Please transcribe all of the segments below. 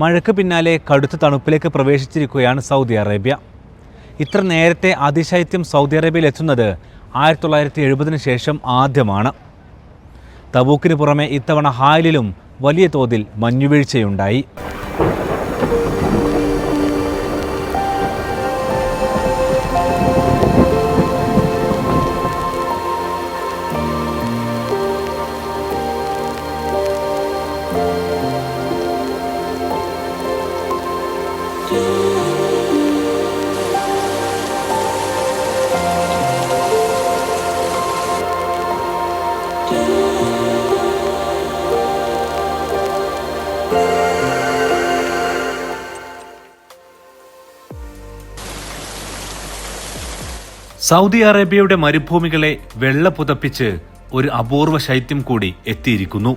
മഴയ്ക്ക് പിന്നാലെ കടുത്ത തണുപ്പിലേക്ക് പ്രവേശിച്ചിരിക്കുകയാണ് സൗദി അറേബ്യ. ഇത്ര നേരത്തെ അതിശൈത്യം സൗദി അറേബ്യയിൽ എത്തുന്നത് 1970 ശേഷം ആദ്യമാണ്. തബൂക്കിന് പുറമെ ഇത്തവണ ഹായിലും വലിയ തോതിൽ മഞ്ഞുവീഴ്ചയുണ്ടായി. സൗദി അറേബ്യയുടെ മരുഭൂമികളെ വെള്ള പുതപ്പിച്ച് ഒരു അപൂർവ ശൈത്യം കൂടി എത്തിയിരിക്കുന്നു.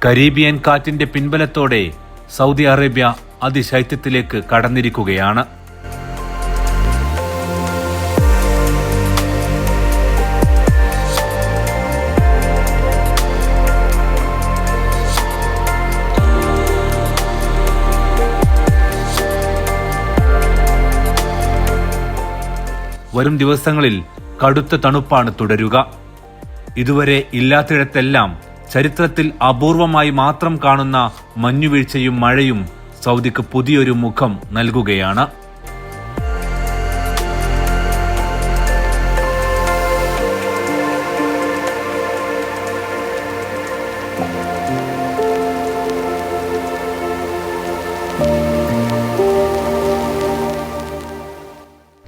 കരീബിയൻ കാറ്റിന്റെ പിൻബലത്തോടെ സൗദി അറേബ്യ അതിശൈത്യത്തിലേക്ക് കടന്നിരിക്കുകയാണ്. വരും ദിവസങ്ങളിൽ കടുത്ത തണുപ്പാണ് തുടരുക. ഇതുവരെ ഇല്ലാത്തിടത്തെല്ലാം ചരിത്രത്തിൽ അപൂർവമായി മാത്രം കാണുന്ന മഞ്ഞുവീഴ്ചയും മഴയും സൗദിക്ക് പുതിയൊരു മുഖം നൽകുകയാണ്.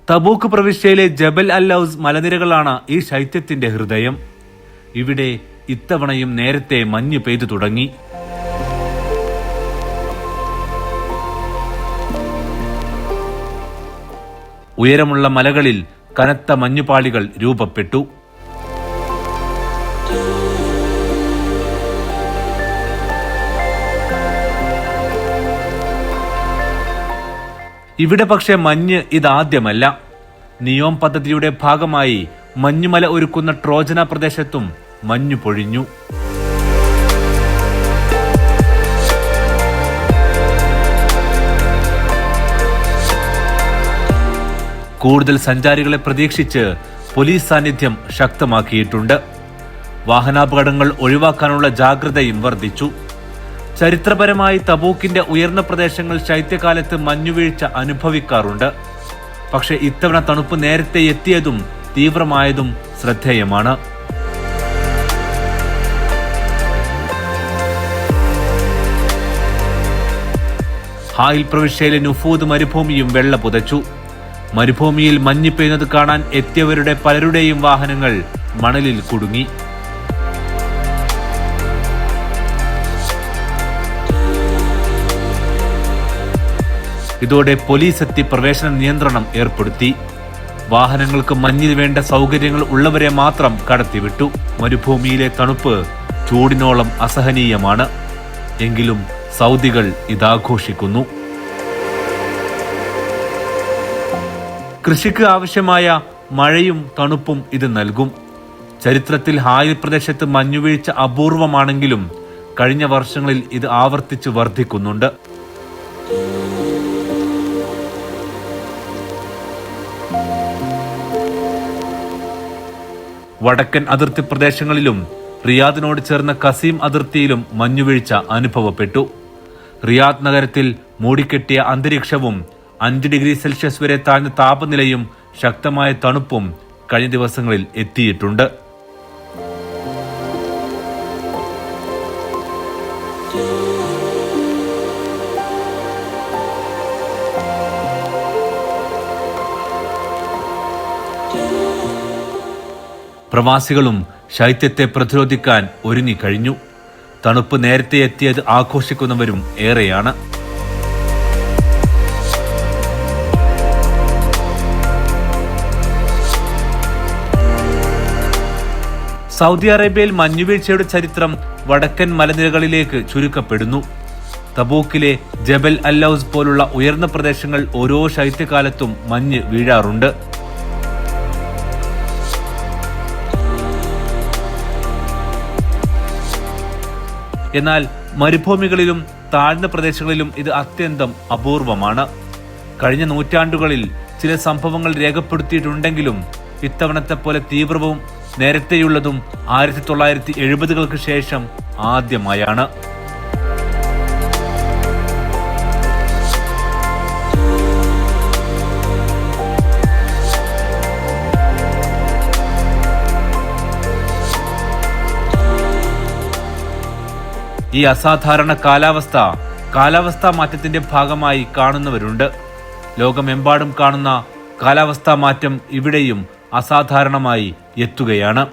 തബൂക്ക് പ്രവിശ്യയിലെ ജബൽ അൽ ലൗസ് മലനിരകളാണ് ഈ ശൈത്യത്തിന്റെ ഹൃദയം. ഇവിടെ ഇത്തവണയും നേരത്തെ മഞ്ഞ് പെയ്തു തുടങ്ങി. ഉയരമുള്ള മലകളിൽ കനത്ത മഞ്ഞുപാളികൾ രൂപപ്പെട്ടു. ഇവിടെ പക്ഷേ മഞ്ഞ് ഇതാദ്യമല്ല. നിയോം പദ്ധതിയുടെ ഭാഗമായി മഞ്ഞുമല ഒരുക്കുന്ന ട്രോജന പ്രദേശത്തും മഞ്ഞു പൊഴിഞ്ഞു. കൂടുതൽ സഞ്ചാരികളെ പ്രതീക്ഷിച്ച് പോലീസ് സാന്നിധ്യം ശക്തമാക്കിയിട്ടുണ്ട്. വാഹനാപകടങ്ങൾ ഒഴിവാക്കാനുള്ള ജാഗ്രതയും വർദ്ധിച്ചു. ചരിത്രപരമായി തബൂക്കിന്റെ ഉയർന്ന പ്രദേശങ്ങൾ ശൈത്യകാലത്ത് മഞ്ഞുവീഴ്ച അനുഭവിക്കാറുണ്ട്. പക്ഷെ ഇത്തവണ തണുപ്പ് നേരത്തെ എത്തിയതും തീവ്രമായതും ശ്രദ്ധേയമാണ്. ഹായിൽ പ്രവിശ്യയിലെ നുഫൂദ് മരുഭൂമിയും വെള്ള പുതച്ചു. മരുഭൂമിയിൽ മഞ്ഞ് പെയ്യുന്നത് കാണാൻ എത്തിയവരുടെ പലരുടെയും വാഹനങ്ങൾ മണലിൽ കുടുങ്ങി. ഇതോടെ പോലീസ് എത്തി പ്രവേശന നിയന്ത്രണം ഏർപ്പെടുത്തി. വാഹനങ്ങൾക്ക് മഞ്ഞിൽ വേണ്ട സൗകര്യങ്ങൾ ഉള്ളവരെ മാത്രം കടത്തിവിട്ടു. മരുഭൂമിയിലെ തണുപ്പ് ചൂടിനോളം അസഹനീയമാണ്. എങ്കിലും സൗദികൾ ഇതാഘോഷിക്കുന്നു. കൃഷിക്ക് ആവശ്യമായ മഴയും തണുപ്പും ഇത് നൽകും. ചരിത്രത്തിൽ ഹായിൽ പ്രദേശത്ത് മഞ്ഞുവീഴ്ച അപൂർവമാണെങ്കിലും കഴിഞ്ഞ വർഷങ്ങളിൽ ഇത് ആവർത്തിച്ച് വർദ്ധിക്കുന്നുണ്ട്. വടക്കൻ അതിർത്തി പ്രദേശങ്ങളിലും റിയാദിനോട് ചേർന്ന കസീം അതിർത്തിയിലും മഞ്ഞുവീഴ്ച അനുഭവപ്പെട്ടു. റിയാദ് നഗരത്തിൽ മൂടിക്കെട്ടിയ അന്തരീക്ഷവും 5 ഡിഗ്രി സെൽഷ്യസ് വരെ താഴ്ന്ന താപനിലയും ശക്തമായ തണുപ്പും കഴിഞ്ഞ ദിവസങ്ങളിൽ എത്തിയിട്ടുണ്ട്. പ്രവാസികളും ശൈത്യത്തെ പ്രതിരോധിക്കാൻ ഒരുങ്ങിക്കഴിഞ്ഞു. തണുപ്പ് നേരത്തെ എത്തിയത് ആഘോഷിക്കുന്നവരും ഏറെയാണ്. സൗദി അറേബ്യയിൽ മഞ്ഞുവീഴ്ചയുടെ ചരിത്രം വടക്കൻ മലനിരകളിലേക്ക് ചുരുക്കപ്പെടുന്നു. തബൂക്കിലെ ജബൽ അല്ലൌസ് പോലുള്ള ഉയർന്ന പ്രദേശങ്ങൾ ഓരോ ശൈത്യകാലത്തും മഞ്ഞ് വീഴാറുണ്ട്. എന്നാൽ മരുഭൂമികളിലും താഴ്ന്ന പ്രദേശങ്ങളിലും ഇത് അത്യന്തം അപൂർവമാണ്. കഴിഞ്ഞ നൂറ്റാണ്ടുകളിൽ ചില സംഭവങ്ങൾ രേഖപ്പെടുത്തിയിട്ടുണ്ടെങ്കിലും ഇത്തവണത്തെ പോലെ തീവ്രവും നേരത്തെയുള്ളതും 1970-കൾക്ക് ശേഷം ആദ്യമായാണ്. ഈ അസാധാരണ കാലാവസ്ഥാ മാറ്റത്തിന്റെ ഭാഗമായി കാണുന്നവരുണ്ട്. ലോകമെമ്പാടും കാണുന്ന കാലാവസ്ഥാ മാറ്റം ഇവിടെയും അസാധാരണമായി എത്തുകയാണ്.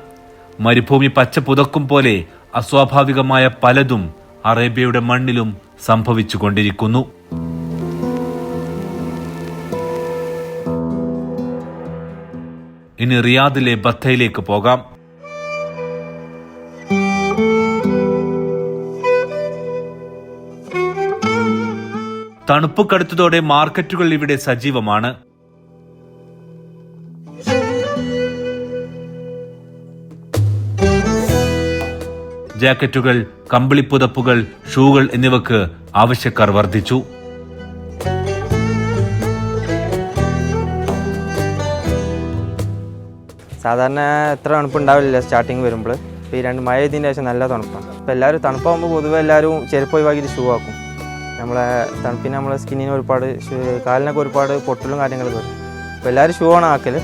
മരുഭൂമി പച്ച പുതക്കും പോലെ അസ്വാഭാവികമായ പലതും അറേബ്യയുടെ മണ്ണിലും സംഭവിച്ചുകൊണ്ടിരിക്കുന്നു. ഇനി റിയാദിലെ ബത്തയിലേക്ക് പോകാം. തണുപ്പ് കടുത്തതോടെ മാർക്കറ്റുകൾ ഇവിടെ സജീവമാണ്. ജാക്കറ്റുകൾ, കമ്പിളിപ്പുതപ്പുകൾ, ഷൂകൾ എന്നിവക്ക് ആവശ്യക്കാർ വർദ്ധിച്ചു. സാധാരണ എത്ര തണുപ്പുണ്ടാവില്ല സ്റ്റാർട്ടിങ് വരുമ്പോൾ. ഇപ്പോൾ ഈ 2 മഴ ഇതിൻ്റെ ശേഷം നല്ല തണുപ്പാണ്. ഇപ്പോൾ എല്ലാവരും തണുപ്പാകുമ്പോൾ പൊതുവെ എല്ലാവരും ചെരുപ്പ് ഒഴിവാക്കിയിട്ട് ഷൂ ആക്കും. നമ്മളെ തണുപ്പിന് നമ്മളെ സ്കിന്നിന് ഒരുപാട് കാലിനൊക്കെ ഒരുപാട് പൊട്ടലും കാര്യങ്ങളൊക്കെ വരും. അപ്പോൾ എല്ലാവരും ഷൂ ആണ് ആക്കൽ.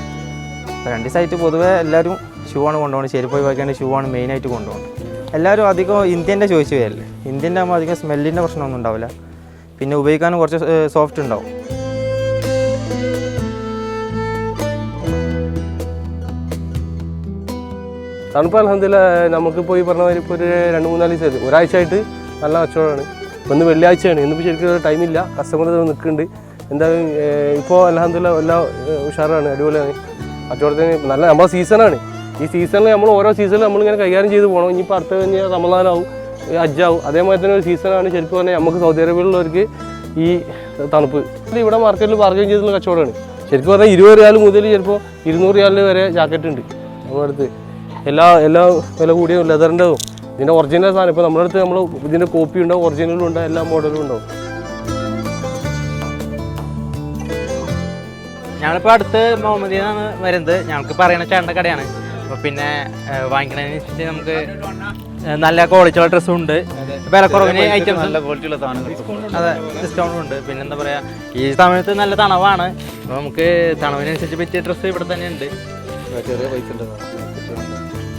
ഇപ്പോൾ 2 ദിവസമായിട്ട് പൊതുവെ എല്ലാവരും ഷൂ ആണ് കൊണ്ടുപോകുന്നത്. ചെരുപ്പ് ഒഴിവാക്കിയാണ്ട് ഷൂ ആണ് മെയിനായിട്ട് കൊണ്ടുപോകുന്നത്. എല്ലാവരും അധികം ഇന്ത്യൻ്റെ ചോദിച്ച് വരില്ലേ. ഇന്ത്യൻ്റെ ആകുമ്പോൾ അധികം സ്മെല്ലിൻ്റെ പ്രശ്നമൊന്നും ഉണ്ടാവില്ല. പിന്നെ ഉപയോഗിക്കാനും കുറച്ച് സോഫ്റ്റ് ഉണ്ടാവും. തണുപ്പ് അൽഹംദുലില്ലാ നമുക്കിപ്പോൾ ഈ പറഞ്ഞ മാതിരി ഇപ്പോൾ ഒരു 2-3 ദിവസം ഒരാഴ്ചയായിട്ട് നല്ല കച്ചവടമാണ്. ഇന്ന് വെള്ളിയാഴ്ചയാണ്. ഇന്നിപ്പോൾ ശരിക്കും ടൈമില്ല. കസ്റ്റമർ നിൽക്കുന്നുണ്ട്. എന്തായാലും ഇപ്പോൾ അൽഹംദുലില്ലാ എല്ലാം ഉഷാറാണ്, അടിപൊളിയാണ്. കച്ചവടത്തിന് നല്ല നമ്മുടെ സീസണാണ്. ഈ സീസണിൽ നമ്മൾ ഓരോ സീസണിൽ നമ്മളിങ്ങനെ കൈകാര്യം ചെയ്ത് പോകണം. ഇനിയിപ്പോൾ അടുത്ത കഴിഞ്ഞാൽ റമദാനാവും, ഹജ്ജാവും. അതേമാതിരി തന്നെ ഒരു സീസണാണ് ശരിക്കും പറഞ്ഞാൽ നമുക്ക് സൗദി അറേബ്യയിലുള്ളവർക്ക് ഈ തണുപ്പ്. ഇവിടെ മാർക്കറ്റിൽ ബാർഗൈൻ ചെയ്തിട്ടുള്ള കച്ചവടമാണ്. ശരിക്കും പറഞ്ഞാൽ 20 റിയാൽ മുതൽ ചിലപ്പോൾ 200 റിയാലിൽ വരെ ജാക്കറ്റ് ഉണ്ട് നമ്മുടെ അടുത്ത്. എല്ലാ വില കൂടിയ ലെതറിൻ്റെതും ഇതിൻ്റെ ഒറിജിനൽ സാധനം. ഇപ്പോൾ നമ്മുടെ അടുത്ത് നമ്മൾ ഇതിൻ്റെ കോപ്പി ഉണ്ടാവും, ഒറിജിനലും ഉണ്ടാവും, എല്ലാ മോഡലും ഉണ്ടാവും. ഞങ്ങളിപ്പോൾ അടുത്ത് മുഹമ്മദിയാണ് വരുന്നത്. ഞങ്ങൾക്ക് പറയുന്ന ചേട്ടൻ്റെ കടയാണ്. അപ്പോൾ പിന്നെ വാങ്ങിക്കണതിനനുസരിച്ച് നമുക്ക് നല്ല ക്വാളിറ്റിയുള്ള ഡ്രസ്സും ഉണ്ട്, വിലക്കുറവിന് ഐറ്റംസ്, നല്ല ക്വാളിറ്റിയുള്ള സാധനങ്ങൾ, അതെ, ഡിസ്കൗണ്ടും ഉണ്ട്. പിന്നെ എന്താ പറയുക, ഈ സമയത്ത് നല്ല തണവാണ്. അപ്പോൾ നമുക്ക് തണവിനനുസരിച്ച് പറ്റിയ ഡ്രസ്സ് ഇവിടെ തന്നെ ഉണ്ട്. ചെറിയ പൈസ ഉണ്ട്.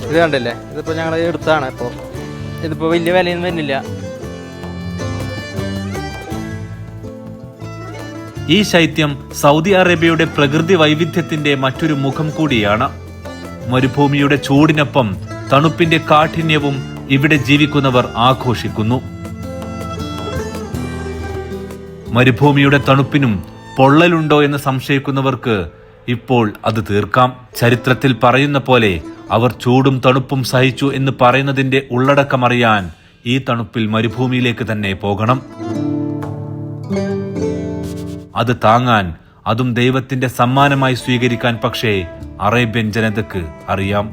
ഇത് കണ്ടില്ലേ, ഇതിപ്പോൾ ഞങ്ങൾ എടുത്താണ്. ഇപ്പോൾ ഇതിപ്പോൾ വലിയ വിലയൊന്നും വരുന്നില്ല. ഈ ശൈത്യം സൗദി അറേബ്യയുടെ പ്രകൃതി വൈവിധ്യത്തിന്റെ മറ്റൊരു മുഖം കൂടിയാണ്. മരുഭൂമിയുടെ ചൂടിനൊപ്പം തണുപ്പിന്റെ കാഠിന്യവും ഇവിടെ ജീവിക്കുന്നവർ ആഘോഷിക്കുന്നു. മരുഭൂമിയുടെ തണുപ്പിനും പൊള്ളലുണ്ടോ എന്ന് സംശയിക്കുന്നവർക്ക് ഇപ്പോൾ അത് തീർക്കാം. ചരിത്രത്തിൽ പറയുന്ന പോലെ അവർ ചൂടും തണുപ്പും സഹിച്ചു എന്ന് പറയുന്നതിന്റെ ഉള്ളടക്കമറിയാൻ ഈ തണുപ്പിൽ മരുഭൂമിയിലേക്ക് തന്നെ പോകണം. അത് താങ്ങാൻ, അതും ദൈവത്തിന്റെ സമ്മാനമായി സ്വീകരിക്കാൻ പക്ഷേ അറേബ്യൻ ജനതയ്ക്ക് അറിയാം.